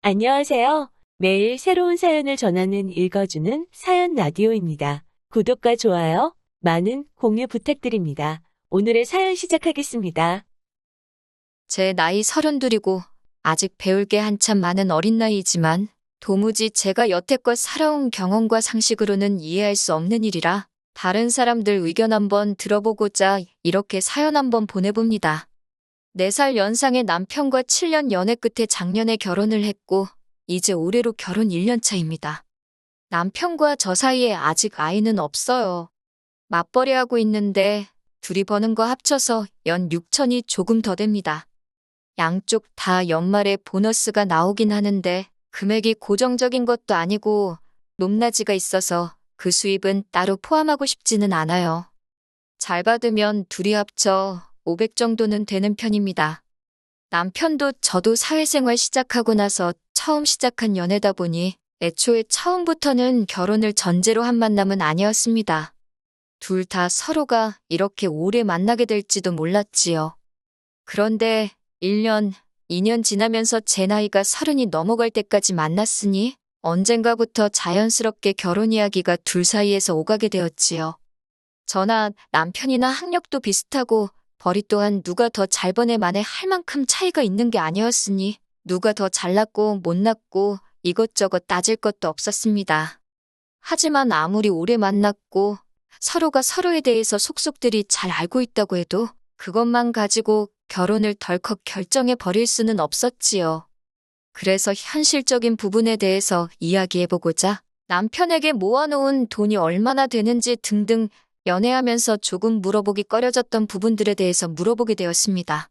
안녕하세요. 매일 새로운 사연을 전하는 읽어주는 사연 라디오입니다. 구독과 좋아요, 많은 공유 부탁드립니다. 오늘의 사연 시작하겠습니다. 제 나이 32이고 아직 배울 게 한참 많은 어린 나이이지만 도무지 제가 여태껏 살아온 경험과 상식으로는 이해할 수 없는 일이라 다른 사람들 의견 한번 들어보고자 이렇게 사연 한번 보내봅니다. 4살 연상의 남편과 7년 연애 끝에 작년에 결혼을 했고 이제 올해로 결혼 1년 차입니다. 남편과 저 사이에 아직 아이는 없어요. 맞벌이하고 있는데 둘이 버는 거 합쳐서 연 6천이 조금 더 됩니다. 양쪽 다 연말에 보너스가 나오긴 하는데 금액이 고정적인 것도 아니고 높낮이가 있어서 그 수입은 따로 포함하고 싶지는 않아요. 잘 받으면 둘이 합쳐 500 정도는 되는 편입니다. 남편도 저도 사회생활 시작하고 나서 처음 시작한 연애다 보니 애초에 처음부터는 결혼을 전제로 한 만남은 아니었습니다. 둘 다 서로가 이렇게 오래 만나게 될지도 몰랐지요. 그런데 1년, 2년 지나면서 제 나이가 30이 넘어갈 때까지 만났으니 언젠가부터 자연스럽게 결혼 이야기가 둘 사이에서 오가게 되었지요. 저나 남편이나 학력도 비슷하고 벌이 또한 누가 더 잘 버네 만에 할 만큼 차이가 있는 게 아니었으니 누가 더 잘났고 못났고 이것저것 따질 것도 없었습니다. 하지만 아무리 오래 만났고 서로가 서로에 대해서 속속들이 잘 알고 있다고 해도 그것만 가지고 결혼을 덜컥 결정해 버릴 수는 없었지요. 그래서 현실적인 부분에 대해서 이야기해보고자 남편에게 모아놓은 돈이 얼마나 되는지 등등 연애하면서 조금 물어보기 꺼려졌던 부분들에 대해서 물어보게 되었습니다.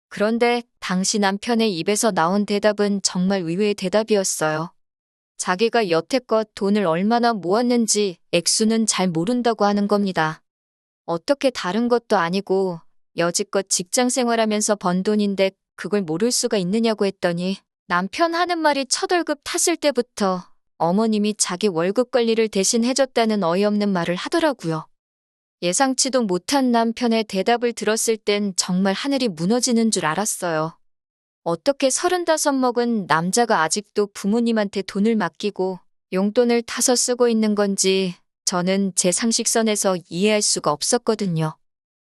그런데 당시 남편의 입에서 나온 대답은 정말 의외의 대답이었어요. 자기가 여태껏 돈을 얼마나 모았는지 액수는 잘 모른다고 하는 겁니다. 어떻게 다른 것도 아니고 여지껏 직장 생활하면서 번 돈인데 그걸 모를 수가 있느냐고 했더니 남편 하는 말이 첫 월급 탔을 때부터 어머님이 자기 월급 관리를 대신 해줬다는 어이없는 말을 하더라고요. 예상치도 못한 남편의 대답을 들었을 땐 정말 하늘이 무너지는 줄 알았어요. 어떻게 35 먹은 남자가 아직도 부모님한테 돈을 맡기고 용돈을 타서 쓰고 있는 건지 저는 제 상식선에서 이해할 수가 없었거든요.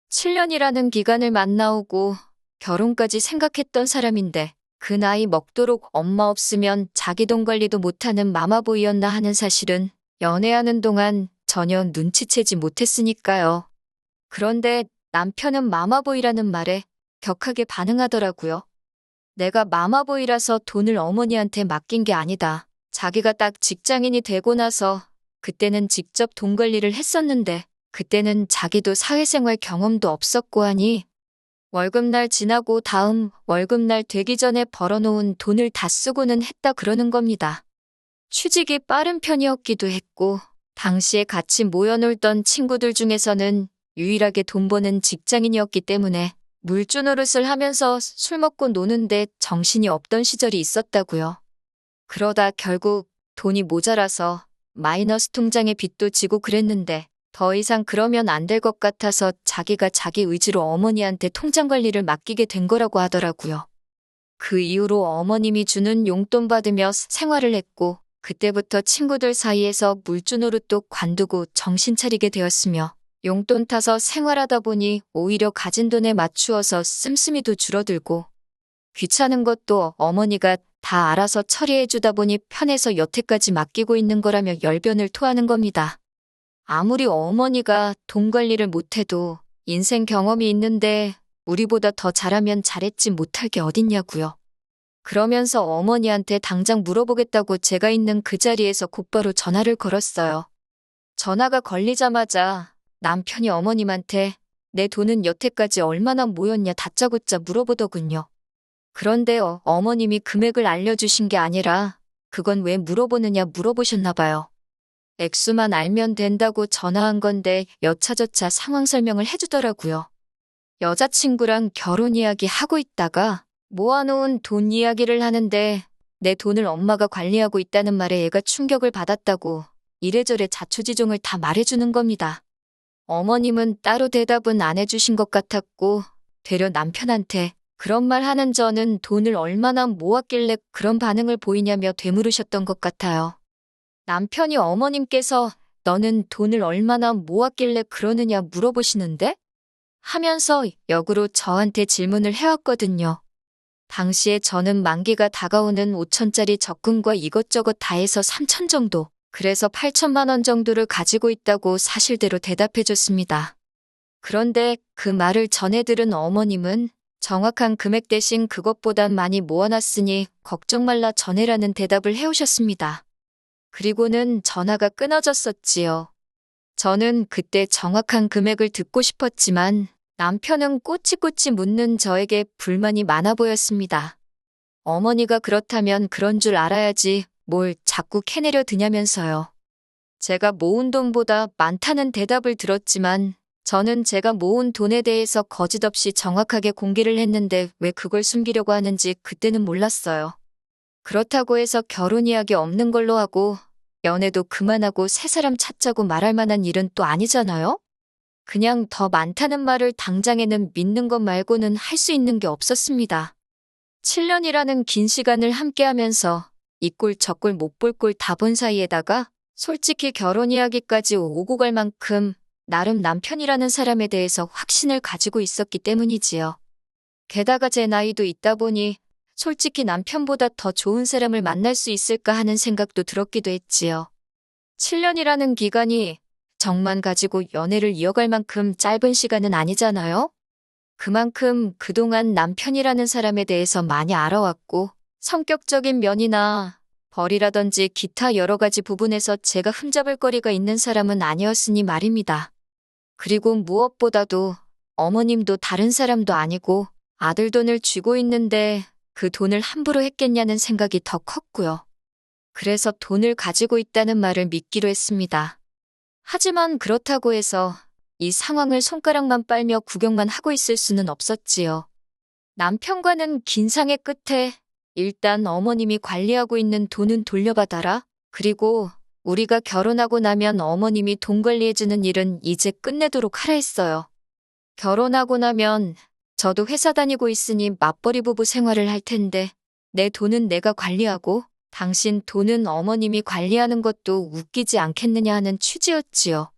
7년이라는 기간을 만나오고 결혼까지 생각했던 사람인데 그 나이 먹도록 엄마 없으면 자기 돈 관리도 못하는 마마보이였나 하는 사실은 연애하는 동안 전혀 눈치채지 못했으니까요. 그런데 남편은 마마보이라는 말에 격하게 반응하더라고요. 내가 마마보이라서 돈을 어머니한테 맡긴 게 아니다. 자기가 딱 직장인이 되고 나서 그때는 직접 돈 관리를 했었는데 그때는 자기도 사회생활 경험도 없었고 하니 월급날 지나고 다음 월급날 되기 전에 벌어놓은 돈을 다 쓰고는 했다 그러는 겁니다. 취직이 빠른 편이었기도 했고 당시에 같이 모여놀던 친구들 중에서는 유일하게 돈 버는 직장인이었기 때문에 물주 노릇을 하면서 술 먹고 노는데 정신이 없던 시절이 있었다고요. 그러다 결국 돈이 모자라서 마이너스 통장에 빚도 지고 그랬는데 더 이상 그러면 안 될 것 같아서 자기가 자기 의지로 어머니한테 통장 관리를 맡기게 된 거라고 하더라고요. 그 이후로 어머님이 주는 용돈 받으며 생활을 했고 그때부터 친구들 사이에서 물주 노릇도 관두고 정신 차리게 되었으며 용돈 타서 생활하다 보니 오히려 가진 돈에 맞추어서 씀씀이도 줄어들고 귀찮은 것도 어머니가 다 알아서 처리해 주다 보니 편해서 여태까지 맡기고 있는 거라며 열변을 토하는 겁니다. 아무리 어머니가 돈 관리를 못해도 인생 경험이 있는데 우리보다 더 잘하면 잘했지 못할 게 어딨냐고요. 그러면서 어머니한테 당장 물어보겠다고 제가 있는 그 자리에서 곧바로 전화를 걸었어요. 전화가 걸리자마자 남편이 어머님한테 내 돈은 여태까지 얼마나 모였냐 다짜고짜 물어보더군요. 그런데 어머님이 금액을 알려주신 게 아니라 그건 왜 물어보느냐 물어보셨나 봐요. 액수만 알면 된다고 전화한 건데 여차저차 상황 설명을 해주더라고요. 여자친구랑 결혼 이야기 하고 있다가 모아놓은 돈 이야기를 하는데 내 돈을 엄마가 관리하고 있다는 말에 애가 충격을 받았다고 이래저래 자초지종을 다 말해주는 겁니다. 어머님은 따로 대답은 안 해주신 것 같았고 되려 남편한테 그런 말 하는 저는 돈을 얼마나 모았길래 그런 반응을 보이냐며 되물으셨던 것 같아요. 남편이 어머님께서 너는 돈을 얼마나 모았길래 그러느냐 물어보시는데? 하면서 역으로 저한테 질문을 해왔거든요. 당시에 저는 만기가 다가오는 5천짜리 적금과 이것저것 다 해서 3천 정도, 그래서 8천만 원 정도를 가지고 있다고 사실대로 대답해줬습니다. 그런데 그 말을 전해 들은 어머님은 정확한 금액 대신 그것보단 많이 모아놨으니 걱정 말라 전해라는 대답을 해오셨습니다. 그리고는 전화가 끊어졌었지요. 저는 그때 정확한 금액을 듣고 싶었지만 남편은 꼬치꼬치 묻는 저에게 불만이 많아 보였습니다. 어머니가 그렇다면 그런 줄 알아야지 뭘 자꾸 캐내려 드냐면서요. 제가 모은 돈보다 많다는 대답을 들었지만 저는 제가 모은 돈에 대해서 거짓없이 정확하게 공개를 했는데 왜 그걸 숨기려고 하는지 그때는 몰랐어요. 그렇다고 해서 결혼 이야기 없는 걸로 하고 연애도 그만하고 새 사람 찾자고 말할 만한 일은 또 아니잖아요? 그냥 더 많다는 말을 당장에는 믿는 것 말고는 할 수 있는 게 없었습니다. 7년이라는 긴 시간을 함께하면서 이 꼴 저 꼴 못 볼 꼴 다 본 사이에다가 솔직히 결혼 이야기까지 오고 갈 만큼 나름 남편이라는 사람에 대해서 확신을 가지고 있었기 때문이지요. 게다가 제 나이도 있다 보니 솔직히 남편보다 더 좋은 사람을 만날 수 있을까 하는 생각도 들었기도 했지요. 7년이라는 기간이 정만 가지고 연애를 이어갈 만큼 짧은 시간은 아니잖아요? 그만큼 그동안 남편이라는 사람에 대해서 많이 알아왔고 성격적인 면이나 벌이라든지 기타 여러 가지 부분에서 제가 흠잡을 거리가 있는 사람은 아니었으니 말입니다. 그리고 무엇보다도 어머님도 다른 사람도 아니고 아들 돈을 쥐고 있는데 그 돈을 함부로 했겠냐는 생각이 더 컸고요. 그래서 돈을 가지고 있다는 말을 믿기로 했습니다. 하지만 그렇다고 해서 이 상황을 손가락만 빨며 구경만 하고 있을 수는 없었지요. 남편과는 긴 상의 끝에 일단 어머님이 관리하고 있는 돈은 돌려받아라. 그리고 우리가 결혼하고 나면 어머님이 돈 관리해주는 일은 이제 끝내도록 하라 했어요. 결혼하고 나면 저도 회사 다니고 있으니 맞벌이 부부 생활을 할 텐데 내 돈은 내가 관리하고 당신 돈은 어머님이 관리하는 것도 웃기지 않겠느냐 하는 취지였지요.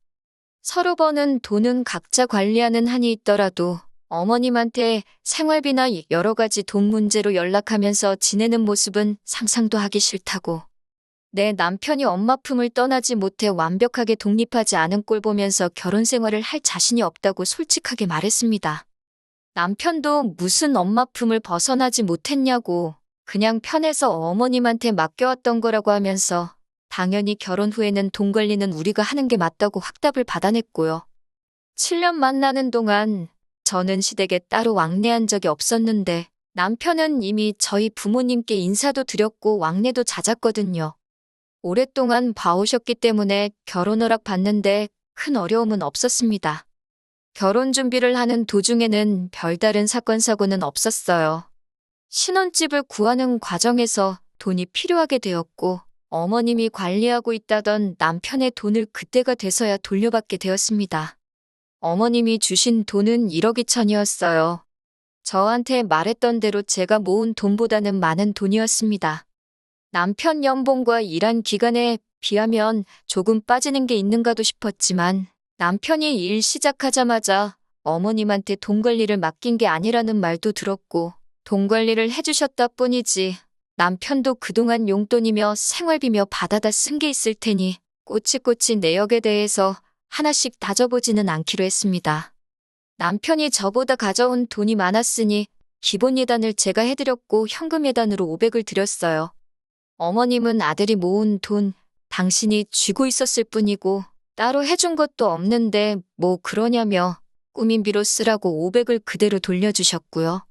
서로 버는 돈은 각자 관리하는 한이 있더라도 어머님한테 생활비나 여러 가지 돈 문제로 연락하면서 지내는 모습은 상상도 하기 싫다고. 내 남편이 엄마 품을 떠나지 못해 완벽하게 독립하지 않은 꼴 보면서 결혼 생활을 할 자신이 없다고 솔직하게 말했습니다. 남편도 무슨 엄마 품을 벗어나지 못했냐고 그냥 편해서 어머님한테 맡겨왔던 거라고 하면서 당연히 결혼 후에는 돈 관리는 우리가 하는 게 맞다고 확답을 받아냈고요. 7년 만나는 동안 저는 시댁에 따로 왕래한 적이 없었는데 남편은 이미 저희 부모님께 인사도 드렸고 왕래도 잦았거든요. 오랫동안 봐오셨기 때문에 결혼 허락 받는데 큰 어려움은 없었습니다. 결혼 준비를 하는 도중에는 별다른 사건 사고는 없었어요. 신혼집을 구하는 과정에서 돈이 필요하게 되었고 어머님이 관리하고 있다던 남편의 돈을 그때가 돼서야 돌려받게 되었습니다. 어머님이 주신 돈은 1억 2천이었어요. 저한테 말했던 대로 제가 모은 돈보다는 많은 돈이었습니다. 남편 연봉과 일한 기간에 비하면 조금 빠지는 게 있는가도 싶었지만 남편이 일 시작하자마자 어머님한테 돈 관리를 맡긴 게 아니라는 말도 들었고 돈 관리를 해주셨다 뿐이지 남편도 그동안 용돈이며 생활비며 받아다 쓴 게 있을 테니 꼬치꼬치 내역에 대해서 하나씩 따져보지는 않기로 했습니다. 남편이 저보다 가져온 돈이 많았으니 기본 예단을 제가 해드렸고 현금 예단으로 500을 드렸어요. 어머님은 아들이 모은 돈 당신이 쥐고 있었을 뿐이고 따로 해준 것도 없는데 뭐 그러냐며 꾸민비로 쓰라고 500을 그대로 돌려주셨고요.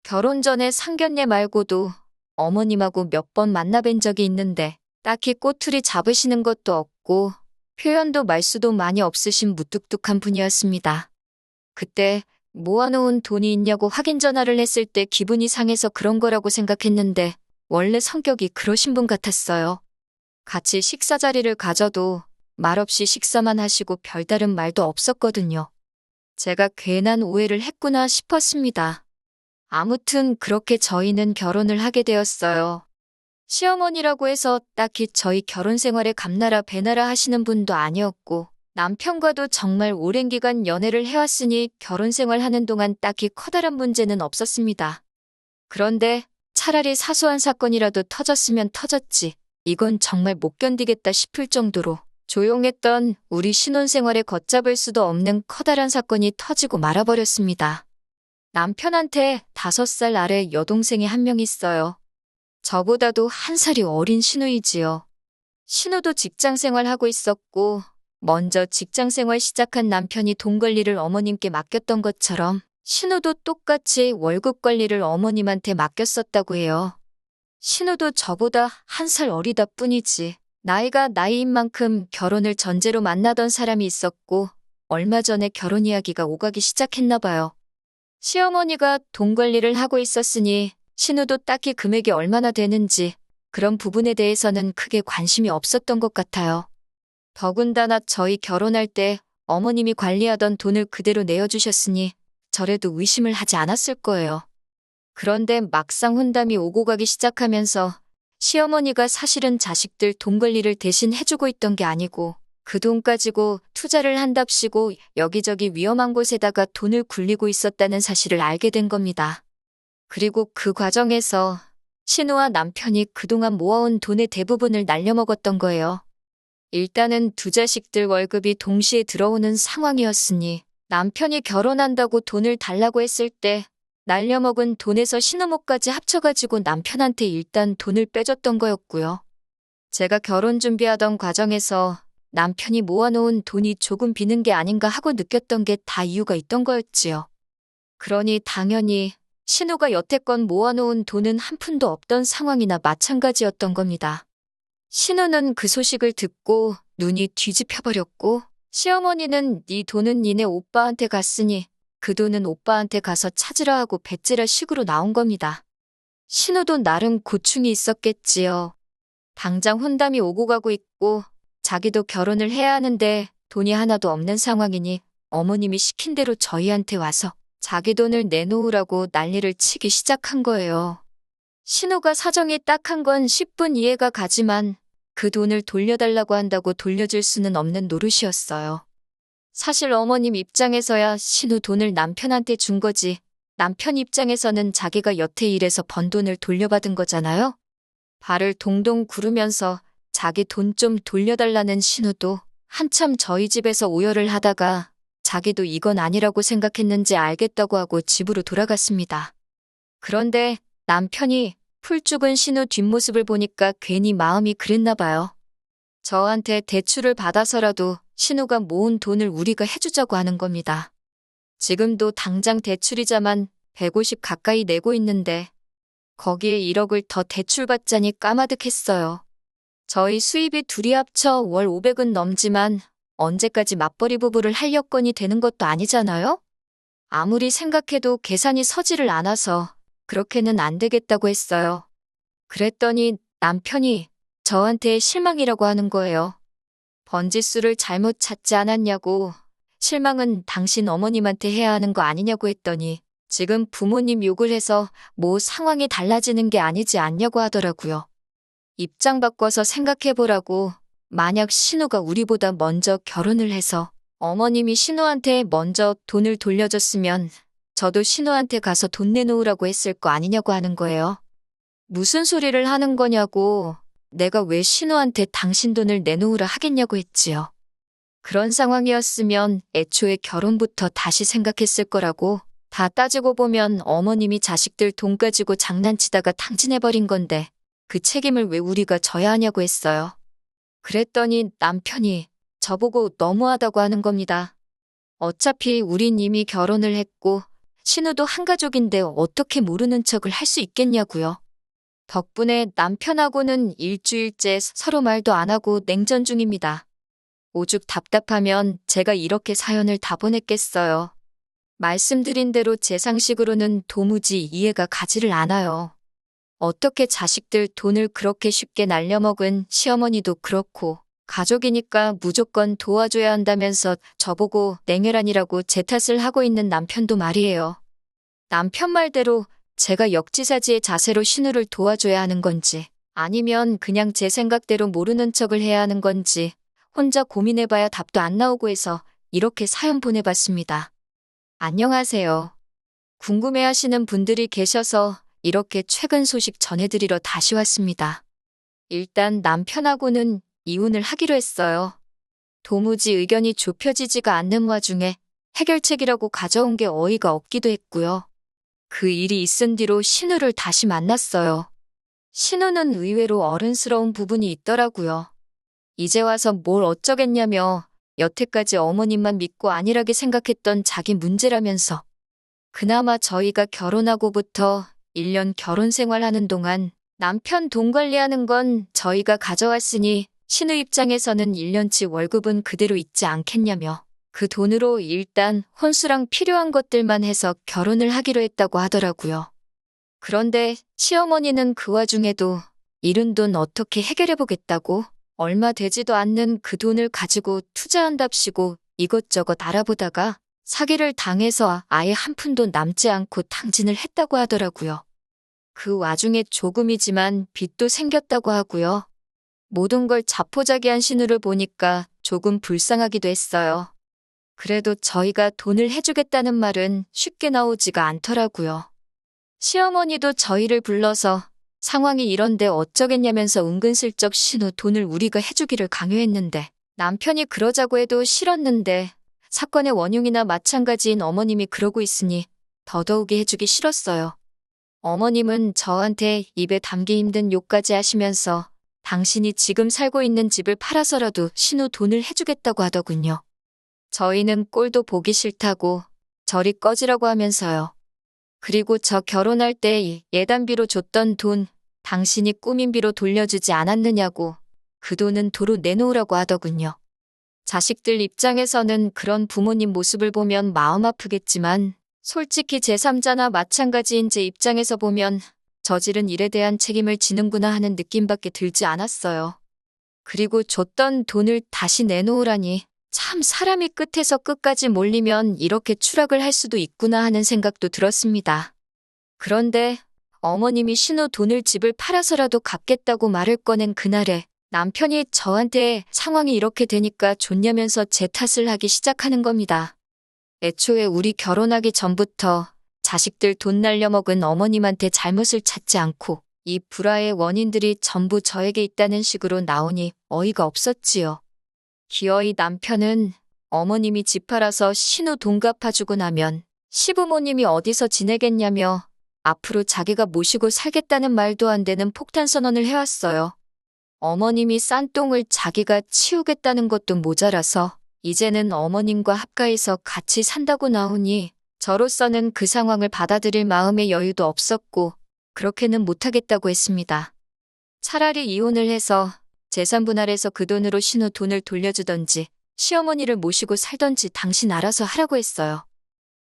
결혼 전에 상견례 말고도 어머님하고 몇 번 만나뵌 적이 있는데 딱히 꼬투리 잡으시는 것도 없고 표현도 말수도 많이 없으신 무뚝뚝한 분이었습니다. 그때 모아놓은 돈이 있냐고 확인 전화를 했을 때 기분이 상해서 그런 거라고 생각했는데 원래 성격이 그러신 분 같았어요. 같이 식사 자리를 가져도 말없이 식사만 하시고 별다른 말도 없었거든요. 제가 괜한 오해를 했구나 싶었습니다. 아무튼 그렇게 저희는 결혼을 하게 되었어요. 시어머니라고 해서 딱히 저희 결혼 생활에 감나라 배나라 하시는 분도 아니었고, 남편과도 정말 오랜 기간 연애를 해왔으니 결혼 생활하는 동안 딱히 커다란 문제는 없었습니다. 그런데 차라리 사소한 사건이라도 터졌으면 터졌지, 이건 정말 못 견디겠다 싶을 정도로 조용했던 우리 신혼생활에 걷잡을 수도 없는 커다란 사건이 터지고 말아버렸습니다. 남편한테 5살 아래 여동생이 한 명 있어요. 저보다도 한 살이 어린 신우이지요. 신우도 직장생활 하고 있었고, 먼저 직장생활 시작한 남편이 돈 관리를 어머님께 맡겼던 것처럼 신우도 똑같이 월급 관리를 어머님한테 맡겼었다고 해요. 신우도 저보다 한 살 어리다 뿐이지, 나이가 나이인 만큼 결혼을 전제로 만나던 사람이 있었고, 얼마 전에 결혼 이야기가 오가기 시작했나 봐요. 시어머니가 돈 관리를 하고 있었으니 신우도 딱히 금액이 얼마나 되는지 그런 부분에 대해서는 크게 관심이 없었던 것 같아요. 더군다나 저희 결혼할 때 어머님이 관리하던 돈을 그대로 내어주셨으니 저래도 의심을 하지 않았을 거예요. 그런데 막상 혼담이 오고 가기 시작하면서 시어머니가 사실은 자식들 돈 관리를 대신 해주고 있던 게 아니고 그 돈 가지고 투자를 한답시고 여기저기 위험한 곳에다가 돈을 굴리고 있었다는 사실을 알게 된 겁니다. 그리고 그 과정에서 신우와 남편이 그동안 모아온 돈의 대부분을 날려먹었던 거예요. 일단은 두 자식들 월급이 동시에 들어오는 상황이었으니 남편이 결혼한다고 돈을 달라고 했을 때 날려먹은 돈에서 신우목까지 합쳐가지고 남편한테 일단 돈을 빼줬던 거였고요. 제가 결혼 준비하던 과정에서 남편이 모아놓은 돈이 조금 비는 게 아닌가 하고 느꼈던 게 다 이유가 있던 거였지요. 그러니 당연히 신우가 여태껏 모아놓은 돈은 한 푼도 없던 상황이나 마찬가지였던 겁니다. 신우는 그 소식을 듣고 눈이 뒤집혀버렸고, 시어머니는 네 돈은 니네 오빠한테 갔으니 그 돈은 오빠한테 가서 찾으라 하고 배째라 식으로 나온 겁니다. 신우도 나름 고충이 있었겠지요. 당장 혼담이 오고 가고 있고 자기도 결혼을 해야 하는데 돈이 하나도 없는 상황이니 어머님이 시킨 대로 저희한테 와서 자기 돈을 내놓으라고 난리를 치기 시작한 거예요. 신우가 사정이 딱한 건 10분 이해가 가지만 그 돈을 돌려달라고 한다고 돌려줄 수는 없는 노릇이었어요. 사실 어머님 입장에서야 신우 돈을 남편한테 준 거지, 남편 입장에서는 자기가 여태 일해서 번 돈을 돌려받은 거잖아요. 발을 동동 구르면서 자기 돈 좀 돌려달라는 신우도 한참 저희 집에서 오열을 하다가 자기도 이건 아니라고 생각했는지 알겠다고 하고 집으로 돌아갔습니다. 그런데 남편이 풀 죽은 신우 뒷모습을 보니까 괜히 마음이 그랬나 봐요. 저한테 대출을 받아서라도 신우가 모은 돈을 우리가 해주자고 하는 겁니다. 지금도 당장 대출이자만 150 가까이 내고 있는데 거기에 1억을 더 대출받자니 까마득했어요. 저희 수입이 둘이 합쳐 월 500은 넘지만 언제까지 맞벌이 부부를 할 여건이 되는 것도 아니잖아요? 아무리 생각해도 계산이 서지를 않아서 그렇게는 안 되겠다고 했어요. 그랬더니 남편이 저한테 실망이라고 하는 거예요. 번지수를 잘못 찾지 않았냐고, 실망은 당신 어머님한테 해야 하는 거 아니냐고 했더니 지금 부모님 욕을 해서 뭐 상황이 달라지는 게 아니지 않냐고 하더라고요. 입장 바꿔서 생각해보라고. 만약 신우가 우리보다 먼저 결혼을 해서 어머님이 신우한테 먼저 돈을 돌려줬으면 저도 신우한테 가서 돈 내놓으라고 했을 거 아니냐고 하는 거예요. 무슨 소리를 하는 거냐고, 내가 왜 신우한테 당신 돈을 내놓으라 하겠냐고 했지요. 그런 상황이었으면 애초에 결혼부터 다시 생각했을 거라고. 다 따지고 보면 어머님이 자식들 돈 가지고 장난치다가 탕진해버린 건데 그 책임을 왜 우리가 져야 하냐고 했어요. 그랬더니 남편이 저보고 너무하다고 하는 겁니다. 어차피 우린 이미 결혼을 했고 신우도 한 가족인데 어떻게 모르는 척을 할 수 있겠냐고요. 덕분에 남편하고는 일주일째 서로 말도 안 하고 냉전 중입니다. 오죽 답답하면 제가 이렇게 사연을 다 보냈겠어요. 말씀드린 대로 제 상식으로는 도무지 이해가 가지를 않아요. 어떻게 자식들 돈을 그렇게 쉽게 날려먹은 시어머니도 그렇고 가족이니까 무조건 도와줘야 한다면서 저보고 냉혈한이라고 제 탓을 하고 있는 남편도 말이에요. 남편 말대로 제가 역지사지의 자세로 신우를 도와줘야 하는 건지, 아니면 그냥 제 생각대로 모르는 척을 해야 하는 건지 혼자 고민해봐야 답도 안 나오고 해서 이렇게 사연 보내봤습니다. 안녕하세요. 궁금해하시는 분들이 계셔서 이렇게 최근 소식 전해드리러 다시 왔습니다. 일단 남편하고는 이혼을 하기로 했어요. 도무지 의견이 좁혀지지가 않는 와중에 해결책이라고 가져온 게 어이가 없기도 했고요. 그 일이 있은 뒤로 신우를 다시 만났어요. 신우는 의외로 어른스러운 부분이 있더라고요. 이제 와서 뭘 어쩌겠냐며 여태까지 어머님만 믿고 안일하게 생각했던 자기 문제라면서 그나마 저희가 결혼하고부터 1년 결혼 생활하는 동안 남편 돈 관리하는 건 저희가 가져왔으니 신우 입장에서는 1년치 월급은 그대로 있지 않겠냐며 그 돈으로 일단 혼수랑 필요한 것들만 해서 결혼을 하기로 했다고 하더라고요. 그런데 시어머니는 그 와중에도 잃은 돈 어떻게 해결해보겠다고 얼마 되지도 않는 그 돈을 가지고 투자한답시고 이것저것 알아보다가 사기를 당해서 아예 한 푼도 남지 않고 탕진을 했다고 하더라고요. 그 와중에 조금이지만 빚도 생겼다고 하고요. 모든 걸 자포자기한 신우를 보니까 조금 불쌍하기도 했어요. 그래도 저희가 돈을 해주겠다는 말은 쉽게 나오지가 않더라고요. 시어머니도 저희를 불러서 상황이 이런데 어쩌겠냐면서 은근슬쩍 신우 돈을 우리가 해주기를 강요했는데 남편이 그러자고 해도 싫었는데 사건의 원흉이나 마찬가지인 어머님이 그러고 있으니 더더욱이 해주기 싫었어요. 어머님은 저한테 입에 담기 힘든 욕까지 하시면서 당신이 지금 살고 있는 집을 팔아서라도 신우 돈을 해주겠다고 하더군요. 저희는 꼴도 보기 싫다고 저리 꺼지라고 하면서요. 그리고 저 결혼할 때 예단비로 줬던 돈 당신이 꾸민비로 돌려주지 않았느냐고 그 돈은 도로 내놓으라고 하더군요. 자식들 입장에서는 그런 부모님 모습을 보면 마음 아프겠지만 솔직히 제3자나 마찬가지인 제 입장에서 보면 저지른 일에 대한 책임을 지는구나 하는 느낌밖에 들지 않았어요. 그리고 줬던 돈을 다시 내놓으라니 참 사람이 끝에서 끝까지 몰리면 이렇게 추락을 할 수도 있구나 하는 생각도 들었습니다. 그런데 어머님이 신우 돈을 집을 팔아서라도 갚겠다고 말을 꺼낸 그날에 남편이 저한테 상황이 이렇게 되니까 좋냐면서 제 탓을 하기 시작하는 겁니다. 애초에 우리 결혼하기 전부터 자식들 돈 날려먹은 어머님한테 잘못을 찾지 않고 이 불화의 원인들이 전부 저에게 있다는 식으로 나오니 어이가 없었지요. 기어이 남편은 어머님이 집 팔아서 신우 돈 갚아주고 나면 시부모님이 어디서 지내겠냐며 앞으로 자기가 모시고 살겠다는 말도 안 되는 폭탄 선언을 해왔어요. 어머님이 싼 똥을 자기가 치우겠다는 것도 모자라서 이제는 어머님과 합가해서 같이 산다고 나오니 저로서는 그 상황을 받아들일 마음의 여유도 없었고 그렇게는 못하겠다고 했습니다. 차라리 이혼을 해서 재산 분할해서 그 돈으로 신우 돈을 돌려주던지 시어머니를 모시고 살던지 당신 알아서 하라고 했어요.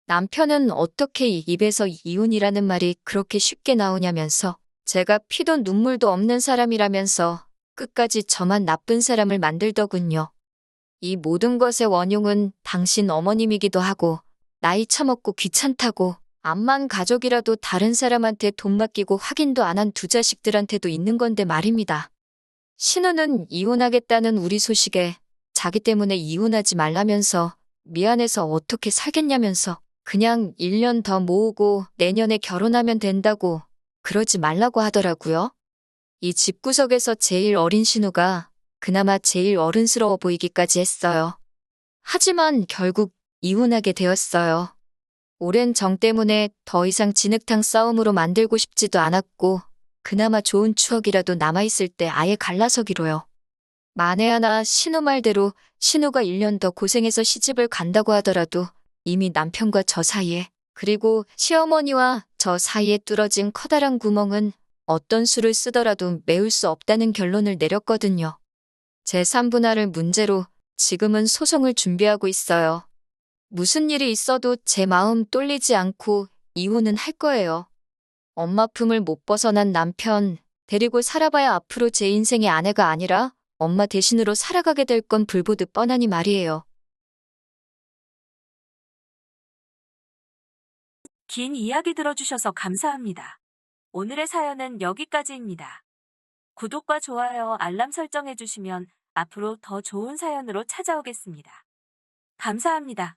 남편은 어떻게 입에서 이혼이라는 말이 그렇게 쉽게 나오냐면서 제가 피도 눈물도 없는 사람이라면서 끝까지 저만 나쁜 사람을 만들더군요. 이 모든 것의 원흉은 당신 어머님이기도 하고 나이 처먹고 귀찮다고 암만 가족이라도 다른 사람한테 돈 맡기고 확인도 안 한 두 자식들한테도 있는 건데 말입니다. 신우는 이혼하겠다는 우리 소식에 자기 때문에 이혼하지 말라면서 미안해서 어떻게 살겠냐면서 그냥 1년 더 모으고 내년에 결혼하면 된다고 그러지 말라고 하더라고요. 이 집구석에서 제일 어린 신우가 그나마 제일 어른스러워 보이기까지 했어요. 하지만 결국 이혼하게 되었어요. 오랜 정 때문에 더 이상 진흙탕 싸움으로 만들고 싶지도 않았고 그나마 좋은 추억이라도 남아있을 때 아예 갈라서기로요. 만에 하나 신우 말대로 신우가 1년 더 고생해서 시집을 간다고 하더라도 이미 남편과 저 사이에 그리고 시어머니와 저 사이에 뚫어진 커다란 구멍은 어떤 수를 쓰더라도 메울 수 없다는 결론을 내렸거든요. 제3분할을 문제로 지금은 소송을 준비하고 있어요. 무슨 일이 있어도 제 마음 똘리지 않고 이혼은 할 거예요. 엄마 품을 못 벗어난 남편 데리고 살아봐야 앞으로 제 인생의 아내가 아니라 엄마 대신으로 살아가게 될 건 불보듯 뻔하니 말이에요. 긴 이야기 들어주셔서 감사합니다. 오늘의 사연은 여기까지입니다. 구독과 좋아요, 알람 설정해주시면 앞으로 더 좋은 사연으로 찾아오겠습니다. 감사합니다.